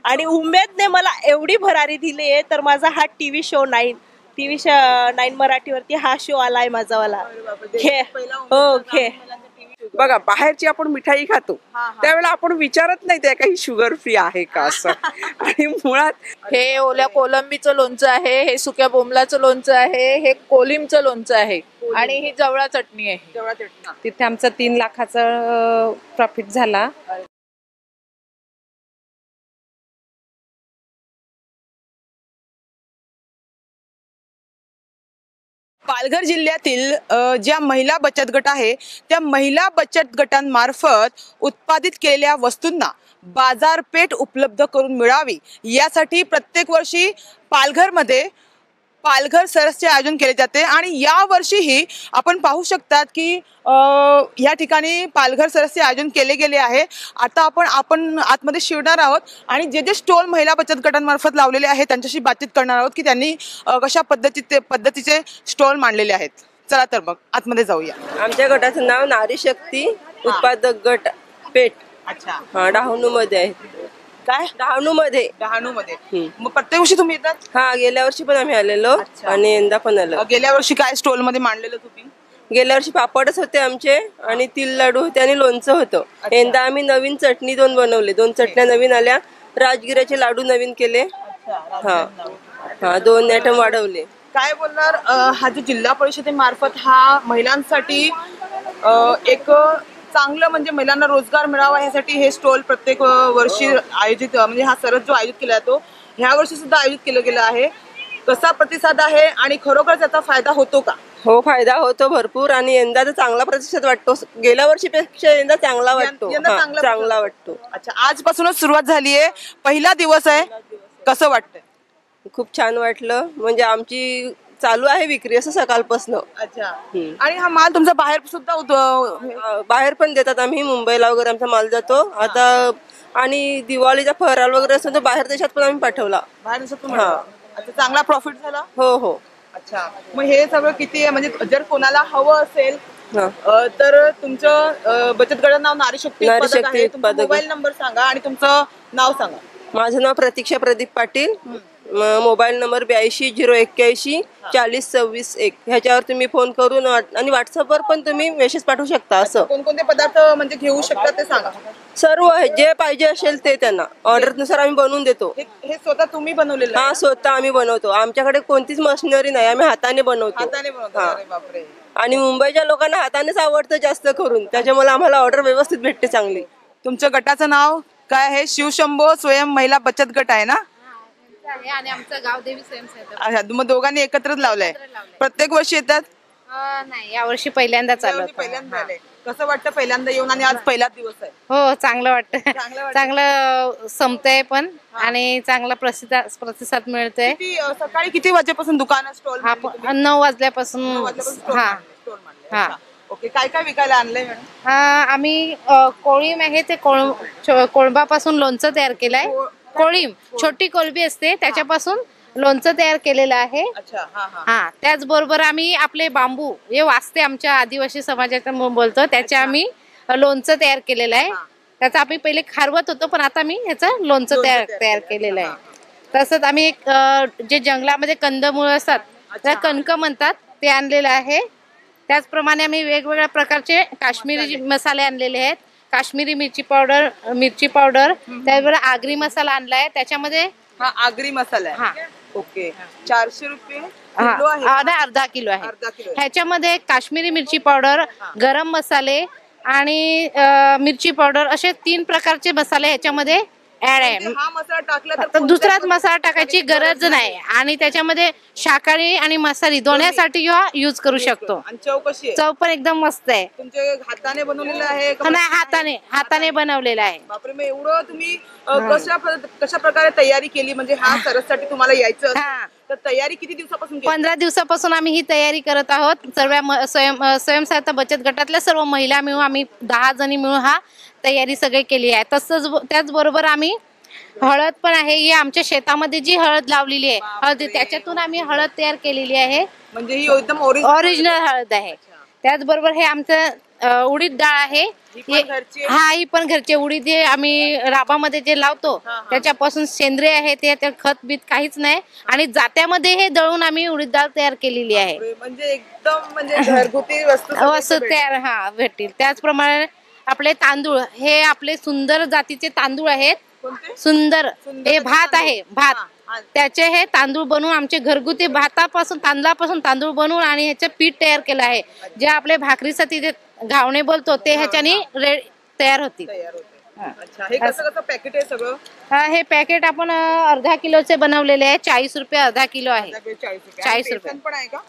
आणि उमेदने मला एवढी भरारी दिली आहे, तर माझा हा टीव्ही शो 9 मराठीवरती हा शो आलाय माझावाला. बघा बाहेरची आपण मिठाई खातो त्यावेळेला आपण विचारत नाही त्या काही शुगर फ्री आहे का असं. आणि मुळात हे ओल्या कोलंबीचं लोणचं आहे, हे सुक्या बोंबलाचं लोणचं आहे, हे कोलिमचं लोणचं आहे आणि ही जवळा चटणी आहे. तिथे आमचा 3 लाखाचा प्रॉफिट झाला. पालघर जिल्ह्यातील ज्या महिला बचत गट आहे त्या महिला बचत गटांमार्फत उत्पादित केलेल्या वस्तूंना बाजारपेठ उपलब्ध करून मिळावी यासाठी प्रत्येक वर्षी पालघरमध्ये पालघर सरसचे आयोजन केले जाते. आणि या वर्षीही आपण पाहू शकतात की या ठिकाणी पालघर सरसचे आयोजन केले गेले आहे. आता आपण आतमध्ये शिरणार आहोत आणि जे जे स्टॉल महिला बचत गटांमार्फत लावलेले आहेत त्यांच्याशी बातचीत करणार आहोत की त्यांनी कशा पद्धतीचे स्टॉल मांडलेले आहेत. चला तर मग आतमध्ये जाऊया. आमच्या गटाचं नाव नारी शक्ती उत्पादक गट पेठ. अच्छा. हा, डहाणू मध्ये आहे. काय? डहाणू मध्ये. मग प्रत्येक वर्षी तुम्ही येतात? हा, गेल्या वर्षी पण आम्ही आलेलो आणि यंदा पण आलो. गेल्या वर्षी काय स्टॉल मध्ये मांडलेलं तुम्ही? गेल्या वर्षी पापडच होते आमचे आणि तिल लाडू होते आणि लोणचं होतं. यंदा आम्ही नवीन चटणी 2 बनवले. 2 चटण्या नवीन आल्या. राजगिराचे लाडू नवीन केले. हा हा, 2 आयटम वाढवले. काय बोलणार, हा जो जिल्हा परिषदेमार्फत हा महिलांसाठी एक चांगलं म्हणजे महिलांना रोजगार मिळावा यासाठी हे स्टॉल प्रत्येक वर्षी आयोजित म्हणजे हा सरस जो आयोजित केला जातो ह्या वर्षी सुद्धा आयोजित केलं गेलं आहे. कसा प्रतिसाद आहे आणि खरोखर त्याचा फायदा होतो का? हो, फायदा होतो भरपूर आणि यंदा तर चांगला प्रतिसाद वाटतो. गेल्या वर्षीपेक्षा यंदा चांगला वाटतो. चांगला वाटतो. अच्छा, आजपासूनच सुरुवात झाली आहे, पहिला दिवस आहे, कसं वाटतंय? खूप छान वाटलं. म्हणजे आमची चालू आहे विक्री असं सकाळपासून. अच्छा. आणि हा माल तुमचा बाहेर सुद्धा बाहेर पण देतात. आम्ही मुंबईला वगैरे आमचा माल जातो आता. आणि दिवाळीचा फराळ वगैरे असतो तर बाहेर देशात पण आम्ही पाठवला. बाहेर देशात? हा. अच्छा, चांगला प्रॉफिट झाला? हो हो. अच्छा, मग हे सगळं किती आहे म्हणजे जर कोणाला हवं असेल तर तुमचं बचत गटाचं नाव नारी शक्ती आहे. तुमचा मोबाईल नंबर सांगा आणि तुमचं नाव सांगा. माझं नाव प्रतीक्षा प्रदीप पाटील. Mobile number 82 081 40 26 1. ह्याच्यावर तुम्ही फोन करून आणि व्हॉट्सअपवर पण तुम्ही मेसेज पाठवू शकता. असं कोणकोणते पदार्थ म्हणजे घेऊ शकता ते सांगा. सर्व जे पाहिजे असेल ते त्यांना ऑर्डर नुसार आम्ही बनवून देतो. हे स्वतः तुम्ही बनवलेलं? हा, स्वतः आम्ही बनवतो. आमच्याकडे कोणतीच मशिनरी नाही, आम्ही हाताने बनवतो. अरे बापरे. आणि मुंबईच्या लोकांना हातानेच आवडतं जास्त करून, त्याच्यामुळे आम्हाला ऑर्डर व्यवस्थित भेटते चांगली. तुमच्या गटाचं नाव काय आहे? शिवशंभो स्वयं महिला बचत गट आहे ना? आणि आमचं गाव देवी स्वयंसेवक. अच्छा, मग दोघांनी एकत्रच लावलंय? प्रत्येक वर्षी येतात? नाही, या वर्षी पहिल्यांदा चालू. कसं वाटतं पहिल्यांदा येऊन आणि आज पहिलाच दिवस आहे? हो, चांगलं वाटतं. चांगलं संपतंय पण आणि चांगला प्रतिसाद मिळतोय. सकाळी किती वाजेपासून दुकान स्टॉल? 9 वाजल्यापासून. हा हा. ओके, काय काय विकायला आणलंय मॅडम? हा, आम्ही कोळीम आहे ते कोळंबापासून लोणचं तयार केलंय. कोळीम छोटी कोलबी असते त्याच्यापासून लोणचं तयार केलेलं आहे. हा, त्याचबरोबर आम्ही आपले बांबू हे वाचते आमच्या आदिवासी समाजाचा बोलतो त्याचे आम्ही लोणचं तयार केलेलं आहे. त्याचं आम्ही पहिले खारवत होतो पण आता मी ह्याचं लोणचं तयार केलेलं आहे. तसंच आम्ही एक जे जंगलामध्ये कंदमुळं असतात त्या कणक म्हणतात ते आणलेलं आहे. त्याचप्रमाणे आम्ही वेगवेगळ्या प्रकारचे काश्मीरी मसाले आणलेले आहेत. काश्मीरी मिरची पावडर त्याबरोबर आगरी मसाला आणलाय. त्याच्यामध्ये हा आगरी मसाला आहे. हा, ओके. 400 रुपये अर्धा किलो आहे. ह्याच्यामध्ये काश्मीरी मिरची पावडर, गरम मसाले आणि मिरची पावडर असे 3 प्रकारचे मसाले ह्याच्यामध्ये ऍड आहे. हा मसाला टाकला तर दुसराच मसाला टाकायची गरज नाही आणि त्याच्यामध्ये शाकाहारी आणि मांसाहारी दोन्हीसाठी यूज करू शकतो. चव कशी आहे? चव पण एकदम मस्त आहे. तुमच्या हाताने बनवलेलं आहे? नाही, हाताने बनवलेलं आहे. बापरे, मग एवढं तुम्ही कशा प्रकारे तयारी केली? म्हणजे हा सरससाठी तुम्हाला यायचं तर तयारी किती दिवसापासून? 15 दिवसापासून आम्ही ही तयारी करत आहोत. सर्व स्वयंसहायता बचत गटातल्या सर्व महिला मिळून आम्ही 10 जणी मिळून हा तयारी सगळी केली आहे. तसंच त्याचबरोबर आम्ही हळद पण आहे. ही आमच्या शेतामध्ये जी हळद लावलेली आहे हळद त्याच्यातून आम्ही हळद तयार केलेली आहे. म्हणजे ही एकदम ओरिजिनल हळद आहे. त्याचबरोबर हे आमचं उडीद डाळ आहे. हा, ही पण घरचे उडीद हे आम्ही राबामध्ये जे लावतो त्याच्यापासून सेंद्रिय आहे. ते खत बीत काहीच नाही आणि जात्यामध्ये हे दळून आम्ही उडीद डाळ तयार केलेली आहे. म्हणजे एकदम म्हणजे घरगुती वस्तू तयार भेटतील. त्याचप्रमाणे आपले तांदूळ हे आपले सुंदर जातीचे तांदूळ आहेत. सुंदर हे भात आहे. भात त्याचे हे तांदूळ बनवून आमचे घरगुती तांदळापासून तांदूळ बनवून आणि ह्याचं पीठ तयार केलं आहे. जे आपले भाकरीसाठी जे घावणे बोलतो ते ह्याच्याने तयार होतील. हे कसं पॅकेट आहे सगळं? हे पॅकेट आपण अर्धा किलोचे बनवलेले आहे. 40 रुपये अर्धा किलो आहे. 40 रुपये.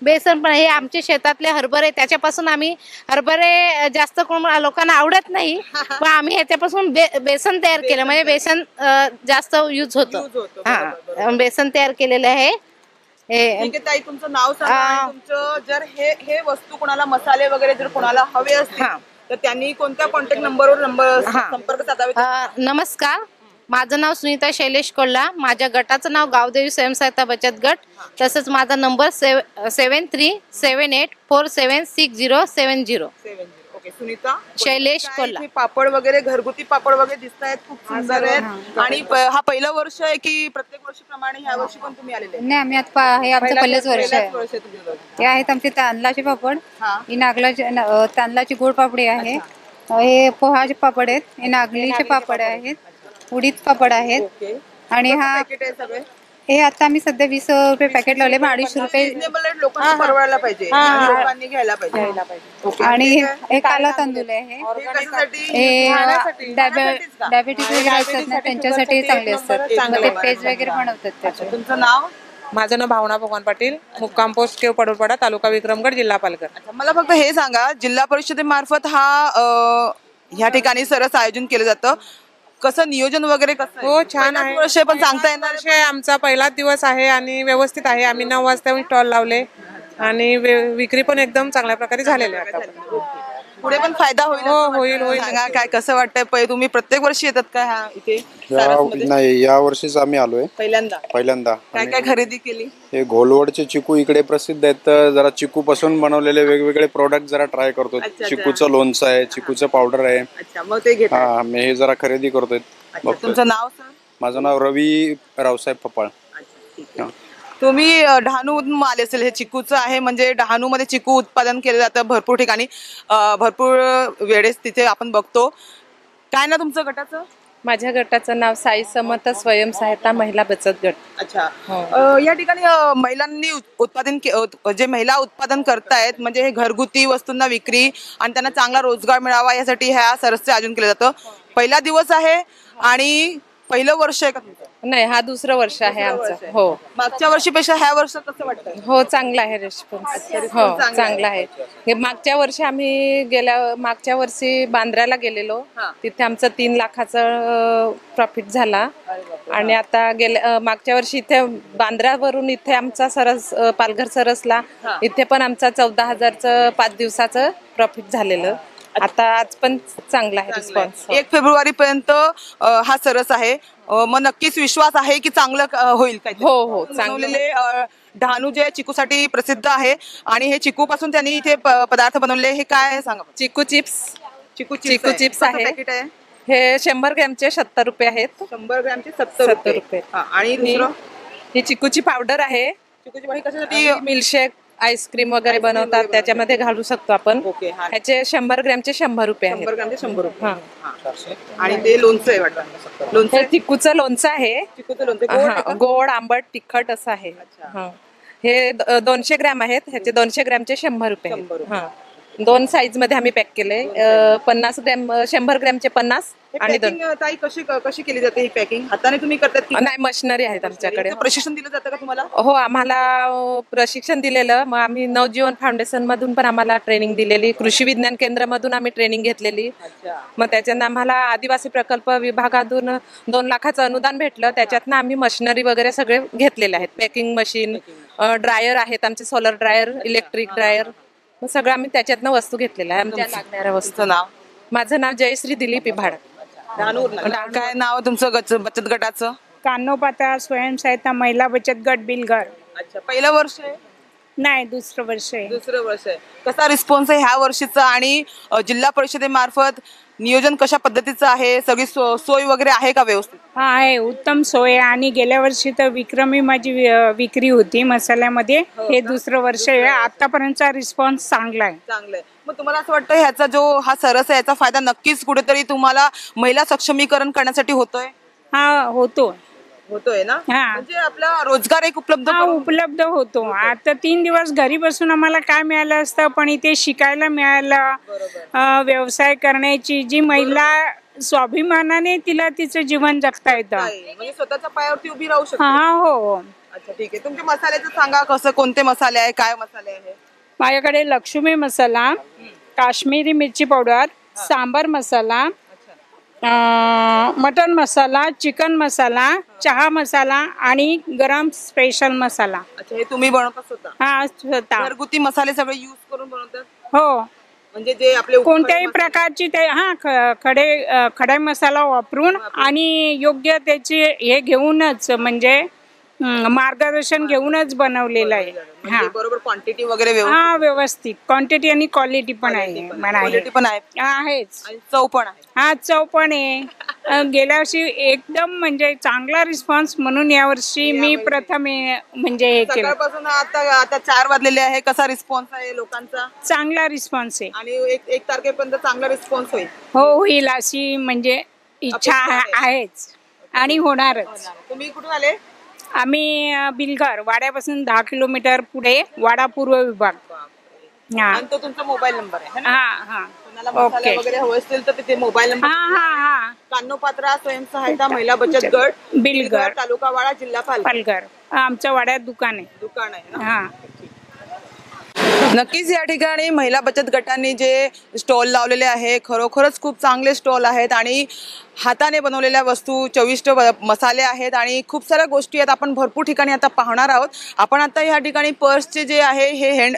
बेसन पण हे आमचे शेतातले हरभरे, त्याच्यापासून आम्ही हरभरे जास्त लोकांना आवडत नाही पण आम्ही ह्याच्यापासून बेसन तयार केलं म्हणजे बेसन जास्त यूज होतं. हा, बेसन तयार केलेलं आहे. ताई तुमचं नाव सांगा. तुमचं जर हे वस्तू कोणाला मसाले वगैरे जर कोणाला हवे असतील तर त्यांनी कोणत्या कॉन्टॅक्ट नंबरवर संपर्क साधावा? नमस्कार, माझं नाव सुनीता शैलेश कोल्हा. माझ्या गटाचं नाव गावदेवी स्वयंसहायता बचत गट. तसंच माझा नंबर 7378476070. सुनीता शैलेश कोल्हा. पापड वगैरे घरगुती पापड वगैरे दिसत आहेत, खूप सुंदर आहेत. आणि हा पहिलं वर्ष आहे की प्रत्येक वर्षीप्रमाणे ह्या वर्षी पण तुम्ही आलेले? नाही, आम्ही आता हे आमचं पहिलंच वर्ष आहे. ते आहेत आमचे तांदळाचे पापड, ही नागलाची तांदळाची गोड पापडी आहे. हे पोहाचे पापड आहेत. हे नागलीचे पापड आहेत. उडीद पापड आहेत. आणि हा हे आता आम्ही सध्या 20 रुपये पॅकेट लावले. 250 रुपये लोकांना परवडायला पाहिजे, लोकांनी घ्यायला पाहिजे. आणि हे काला तांदूळ आहे. हे डायबिटीस वगैरे असतात ना त्यांच्यासाठी चांगले असतात. ते पेज वगैरे बनवतात त्याचे. तुमचं नाव? माझं नाव भावना भगवान पाटील, मुक्काम पोस्ट केव पडोलपाडा, तालुका विक्रमगड, जिल्हा पालघर. मला फक्त हे सांगा, जिल्हा परिषदेमार्फत ह्या ठिकाणी सरस आयोजन केलं जातं, कसं नियोजन वगैरे कसं? हो, छान आहे. वर्ष पण सांगता येणार? आमचा पहिलाच दिवस आहे आणि व्यवस्थित आहे. आम्ही 9 वाजता स्टॉल लावले आणि विक्री पण एकदम चांगल्या प्रकारे झालेली आहे. पुढे पण फायदा होईल? होईल होईल. सांगा काय कसं वाटतंय? तुम्ही प्रत्येक वर्षी येतात का इथे? नाही, या वर्षीच आम्ही आलोय पहिल्यांदा. काय काय खरेदी केली? हे घोलवडचे चिकू इकडे प्रसिद्ध आहेत, तर जरा चिकू पासून बनवलेले वेगवेगळे प्रोडक्ट जरा ट्राय करतो. चिकूचं लोणचं आहे, चिकूचं पावडर आहे. हा, मी हे जरा खरेदी करतोय. तुमचं नाव सर? माझं नाव रवी रावसाहेब पपाळ. तुम्ही डहाणूमधून आले असेल. हे चिकूचं आहे, म्हणजे डहाणू मध्ये चिकू उत्पादन केलं जातं भरपूर ठिकाणी, भरपूर वेळेस तिथे आपण बघतो. काय ना तुमचं गटाचं? माझ्या गटाचं नाव साई समर्थ स्वयंसहायता महिला बचत गट. अच्छा. या ठिकाणी महिलांनी जे महिला उत्पादन करतायत म्हणजे हे घरगुती वस्तूंना विक्री आणि त्यांना चांगला रोजगार मिळावा यासाठी ह्या सरसचे आयोजन केलं जातं. पहिला दिवस आहे आणि पहिलं वर्ष आहे का तुमचं? नाही, हा दुसरं वर्ष आहे आमचं. हो, मागच्या वर्षीपेक्षा ह्या वर्ष कसं वाटतं? हो, चांगला आहे रिस्पॉन्स. हो, चांगला आहे. हे मागच्या वर्षी आम्ही मागच्या वर्षी बांद्र्याला गेलेलो, तिथे आमचं 3 लाखाचं प्रॉफिट झाला. आणि आता मागच्या वर्षी इथे बांद्र्यावरून इथे आमचा सरस पालघर सरसला इथे पण आमचा 14,000चं 5 दिवसाचं प्रॉफिट झालेलं. आता आज पण चांगला आहे रिस्पॉन्स. 1 फेब्रुवारी पर्यंत हा सरस आहे. मग नक्कीच विश्वास आहे की चांगलं होईल काय? हो, चांगलेले डहाणू जे चिकूसाठी प्रसिद्ध आहे आणि हे चिकू पासून त्यांनी इथे पदार्थ बनवले. हे काय सांगा? चिकू चिप्स आहे. हे 100 ग्रॅमचे 70 रुपये आहेत. 100 ग्रॅमचे 70 रुपये. आणि ही चिकूची पावडर आहे. चिकूची पावडर कशासाठी? मिल्कशेक, आईस्क्रीम वगैरे बनवतात, त्याच्यामध्ये घालू शकतो आपण. ह्याचे 100 ग्रॅमचे 100 रुपये आहेत. 100 ग्रॅमचे 100 रुपये. आणि ते लोणचं आहे वाटतं? लोणचं चिकूचं लोणचं आहे. गोड, आंबट, तिखट असं आहे. हे 200 ग्रॅम आहेत. ह्याचे 200 ग्रॅमचे 100 रुपये. 2 साईज मध्ये आम्ही पॅक केले. 50 ग्रॅम 100 ग्रॅमचे 50. आणि ताई कशी केली जाते ही पॅकिंग? हाताने तुम्ही करतात की नाही? मशिनरी आहेत आमच्याकडे. प्रशिक्षण दिलं जातं का तुम्हाला? हो, आम्हाला प्रशिक्षण दिलेलं. मग आम्ही नवजीवन फाउंडेशन मधून पण आम्हाला ट्रेनिंग दिलेली. कृषी विज्ञान केंद्रामधून आम्ही ट्रेनिंग घेतलेली. मग त्याच्यानं आम्हाला आदिवासी प्रकल्प विभागातून 2 लाखाचं अनुदान भेटलं. त्याच्यातनं आम्ही मशिनरी वगैरे सगळे घेतलेले आहेत. पॅकिंग मशीन, ड्रायर आहेत आमचे, सोलर ड्रायर, इलेक्ट्रिक ड्रायर, मग सगळं आम्ही त्याच्यातनं वस्तू घेतलेल्या आहे. आमच्या लागणाऱ्या वस्तू. नाव? माझं नाव जयश्री दिलीप इभाड. काय नाव तुमचं बचत गटाचं? कानोपाता स्वयंसहायता महिला बचत गट बिलघर. अच्छा. पहिलं वर्ष आहे? नाही, दुसरं वर्ष आहे. दुसरं वर्ष आहे. कसा रिस्पॉन्स आहे ह्या वर्षीचा आणि जिल्हा परिषदेमार्फत नियोजन कशा पद्धतीचं आहे? सगळी सोय वगैरे आहे का व्यवस्थित? हा आहे, उत्तम सोय आहे. आणि गेल्या वर्षी तर विक्रमी माझी विक्री होती मसाल्यामध्ये. हे दुसरं वर्ष आहे. आतापर्यंतचा रिस्पॉन्स चांगला आहे. चांगलं आहे. मग तुम्हाला असं वाटतं ह्याचा जो हा सरस आहे याचा फायदा नक्कीच कुठेतरी तुम्हाला महिला सक्षमीकरण करण्यासाठी होतोय? हा, होतोय ना? हा, म्हणजे आपला रोजगार एक उपलब्ध होतो. आता 3 दिवस घरी बसून आम्हाला काय मिळालं असतं, पण इथे शिकायला मिळालं. व्यवसाय करण्याची जी महिला स्वाभिमानाने तिला तिचं जीवन जगता येतं. म्हणजे स्वतःच्या पायावरती उभी राहू शकते. हा, हो. अच्छा, ठीक आहे. तुमच्या मसाल्याचं सांगा, कसं कोणते मसाले आहे, काय मसाले आहे? माझ्याकडे लक्ष्मी मसाला, काश्मीरी मिरची पावडर, सांबार मसाला, मटन मसाला, चिकन मसाला, चहा मसाला आणि गरम स्पेशल मसाला. अच्छा, हे तुम्ही बनवता स्वतः? हा, स्वतः घरगुती मसाले सगळे यूज करून बनवतात? हो. म्हणजे जे आपले कोणत्याही प्रकारची ते खडे मसाला वापरून आणि योग्य त्याची हे घेऊनच, म्हणजे मार्गदर्शन घेऊनच बनवलेलं आहे. म्हणजे बरोबर क्वांटिटी वगैरे व्यवस्थित क्वांटिटी आणि क्वालिटी पण आहे. क्वालिटी पण आहे, आहेच. चव पण आहे. हा, चव पण आहे. गेल्या वर्षी एकदम म्हणजे चांगला रिस्पॉन्स, म्हणून यावर्षी मी प्रथम म्हणजे हे केलं. सकाळपासून आता 4 वाजलेले आहे. कसा रिस्पॉन्स आहे लोकांचा? चांगला रिस्पॉन्स आहे. आणि 1 तारखेपर्यंत चांगला रिस्पॉन्स होईल? होईल अशी म्हणजे इच्छा आहेच आणि होणारच. तुम्ही कुठून आले? आम्ही बिलघर, वाड्यापासून 10 किलोमीटर पुढे, वाडा पूर्व विभाग. आणि तो तुमचा मोबाईल नंबर आहे? हा. कोणाला मसाले वगैरे हवे असतील तर तिथे मोबाईल नंबर. कान्होपात्रा स्वयंसहायता महिला बचत गट, बिलघर, तालुका वाडा, जिल्हा पालघर. आमच्या वाड्यात दुकान आहे ना? हा. नक्कीच या ठिकाणी महिला बचत गटांनी जे स्टॉल लावलेले आहे खरोखरच खूप चांगले स्टॉल आहेत आणि हाताने बनवलेल्या वस्तू, चविष्ट मसाले आहेत आणि खूप साऱ्या गोष्टी आहेत. आपण भरपूर ठिकाणी आता पाहणार आहोत. आपण आता या ठिकाणी पर्सचे जे आहे हे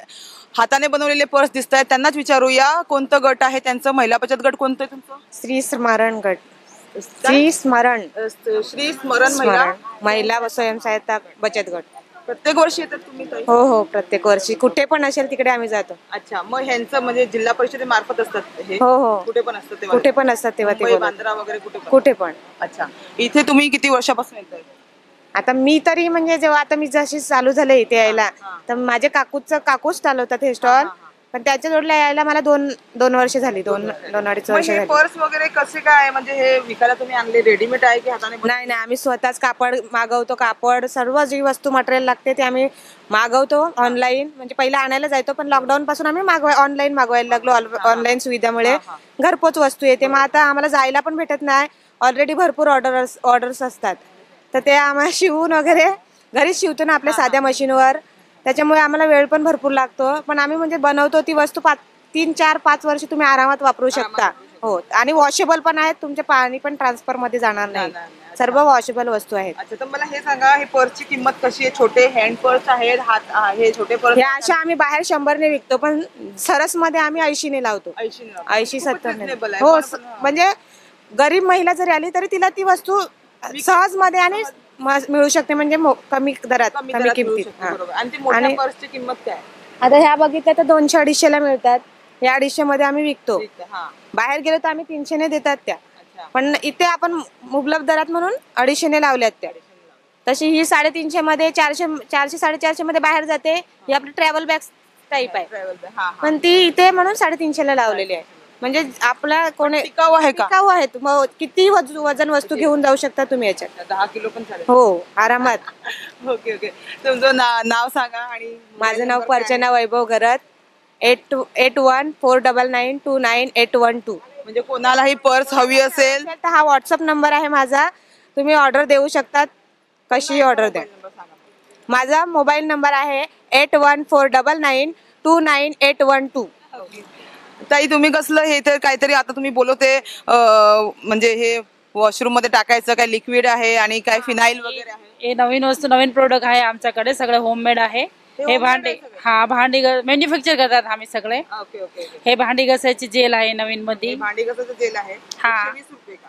हाताने बनवलेले पर्स दिसत आहेत, त्यांनाच विचारूया कोणतं गट आहे त्यांचं. महिला बचत गट कोणतं आहे तुमचं? श्री स्मरण गट. श्री स्मरण महिला स्वयंसहायता बचत गट. प्रत्येक वर्षी येतात तुम्ही? हो, प्रत्येक वर्षी कुठे पण असेल तिकडे आम्ही जातो. अच्छा, मग ह्यांचं म्हणजे जिल्हा परिषदेमार्फत असतात हे? हो, कुठे पण असतात? कुठे पण असतात तेव्हा ते बांद्रा वगैरे कुठे पण. अच्छा, इथे तुम्ही किती वर्षापासून येताय? आता मी तरी म्हणजे जेव्हा आता मी जशी चालू झाले इथे यायला, तर माझे काकूच चालवतात हे स्टॉल, पण त्याच्या जोडला यायला मला 2 वर्ष झाली. 2-2.5 वर्ष झाली. पर्स वगैरे कसे काय, म्हणजे हे विकायला तुम्ही आणले रेडीमेड आहे की हाताने? नाही, आम्ही स्वतःच कापड मागवतो. कापड सर्व जी वस्तू मटेरियल लागते ते आम्ही मागवतो ऑनलाईन. म्हणजे पहिला आणायला जायचो, पण लॉकडाऊन पासून आम्ही ऑनलाईन मागवायला लागलो. ऑनलाईन सुविधामुळे घरपोच वस्तू येते. मग आता आम्हाला जायला पण भेटत नाही. ऑलरेडी भरपूर ऑर्डर्स असतात, तर ते आम्हाला शिवून वगैरे घरीच शिवतो ना आपल्या साध्या मशीनवर. त्याच्यामुळे आम्हाला वेळ पण भरपूर लागतो. पण आम्ही म्हणजे बनवतो ती वस्तू 3-4-5 वर्ष तुम्ही आरामात वापरू शकता. हो, आणि वॉशेबल पण आहेत. तुमचे पाणी पण ट्रान्सफर मध्ये जाणार नाही. सर्व वॉशेबल वस्तू आहेत. अच्छा, तर मला हे सांगा, हे पर्सची किंमत कशी आहे? छोटे हँड पर्स आहेत, हे छोटे पर्स? हे अशा आम्ही बाहेर 100 ने विकतो, पण सरस मध्ये आम्ही 80 ने लावतो. 80-70 ने. हो, म्हणजे गरीब महिला जरी आली तरी तिला ती वस्तू सहज मध्ये आणि मिळू शकते, म्हणजे कमी दरात, कमी किमतीत. आणि पर्सची किंमत काय? आता ह्या बघितल्या तर 200-250 ला मिळतात. या 250 मध्ये आम्ही विकतो. बाहेर गेलो तर आम्ही 300 ने देतात त्या, पण इथे आपण मुबलक दरात म्हणून 250 ने लावल्यात त्या. तशी ही 350 मध्ये 400-450 मध्ये बाहेर जाते. ही आपली ट्रॅव्हल बॅग टाईप आहे, पण ती इथे म्हणून 350 ला लावलेली आहे. म्हणजे आपला कोणी टिकाऊ आहे का? टिकाऊ आहेत. मग किती वजन वस्तू घेऊन जाऊ शकता तुम्ही याच्यात. 10 किलो पण चालेल? हो, आरामात. ओके. तुमचं नाव सांगा. आणि माझं नाव पर्चना वैभव घरत. 8149929812. म्हणजे कोणालाही पर्स हवी असेल तर हा व्हॉट्सअप नंबर आहे माझा. तुम्ही ऑर्डर देऊ शकतात, कशी ऑर्डर द्या. माझा मोबाईल नंबर आहे 8149929812. ताई, तुम्ही कसलं हे तर काहीतरी आता तुम्ही बोलवते, म्हणजे हे वॉशरूम मध्ये टाकायचं काय लिक्विड आहे आणि काय फिनाईल वगैरे आहे? हे नवीन वस्तू, नवीन प्रोडक्ट आहे आमच्याकडे. सगळं होममेड आहे. हे भांडी मॅन्युफॅक्चर करतात आम्ही सगळे. हे भांडी घासायची जेल आहे नवीन मध्ये. भांडी घासायचं जेल आहे. हा,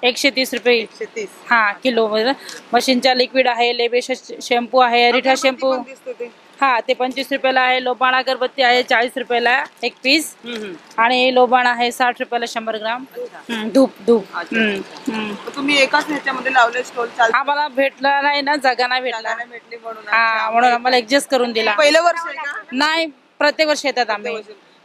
130 रुपये 130. हा किलो. मशीनचा लिक्विड आहे, लेबेश शॅम्पू आहे, अरिठा शॅम्पू हा ते 25 रुपयाला आहे. लोबाण अगरबत्ती आहे 40 रुपयाला एक पीस आणि लोबाण आहे 60 रुपयाला 100 ग्राम. धूप धूप तुम्ही एकाच ह्याच्यामध्ये लावले स्टॉल चालू? आम्हाला भेटला नाही ना, जागा नाही भेटला भेटली म्हणून. हा, म्हणून आम्हाला ऍडजस्ट करून दिला. पहिलं वर्ष आहे का? नाही, प्रत्येक वर्षी येतात आम्ही.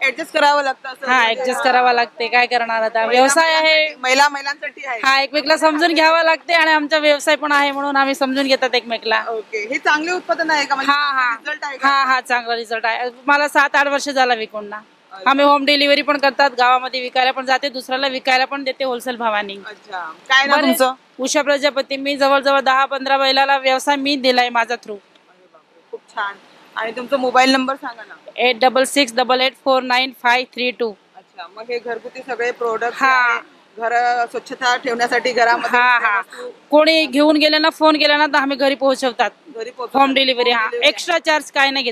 ऍडजस्ट करावं लागतं असं? हा, ऍडजस्ट करावा लागते, काय करणार आता, व्यवसाय आहे. महिलांसाठी आहे. हा, एकमेकला समजून घ्यावा लागते आणि आमचा व्यवसाय पण आहे म्हणून आम्ही समजून घेतात एकमेकला. ओके, हे चांगले उत्पादन आहे का? हा हा रिझल्ट आहे का? हा हा चांगला रिझल्ट आहे. मला 7-8 वर्ष झाला विकून ना. आम्ही होम डिलिव्हरी पण करतात, गावामध्ये विकायला पण जाते, दुसऱ्याला विकायला पण देते होलसेल भावानी. अच्छा, काय नाव तुमचं? उषा प्रजापती. मी जवळजवळ 10-15 महिलाला व्यवसाय मी दिलाय माझा थ्रू. खूप छान. आणि तुमचा मोबाईल नंबर सांगा ना. 8668849532. अच्छा, मग हे घरगुती सगळे प्रोडक्ट घर स्वच्छता ठेवण्यासाठी घरामध्ये हा हा, कोणी घेऊन गेले ना, फोन केला ना तर आम्ही घरी पोहोचवतात. घरी होम डिलिव्हरी. हा, एक्स्ट्रा चार्ज काय नाही घेत.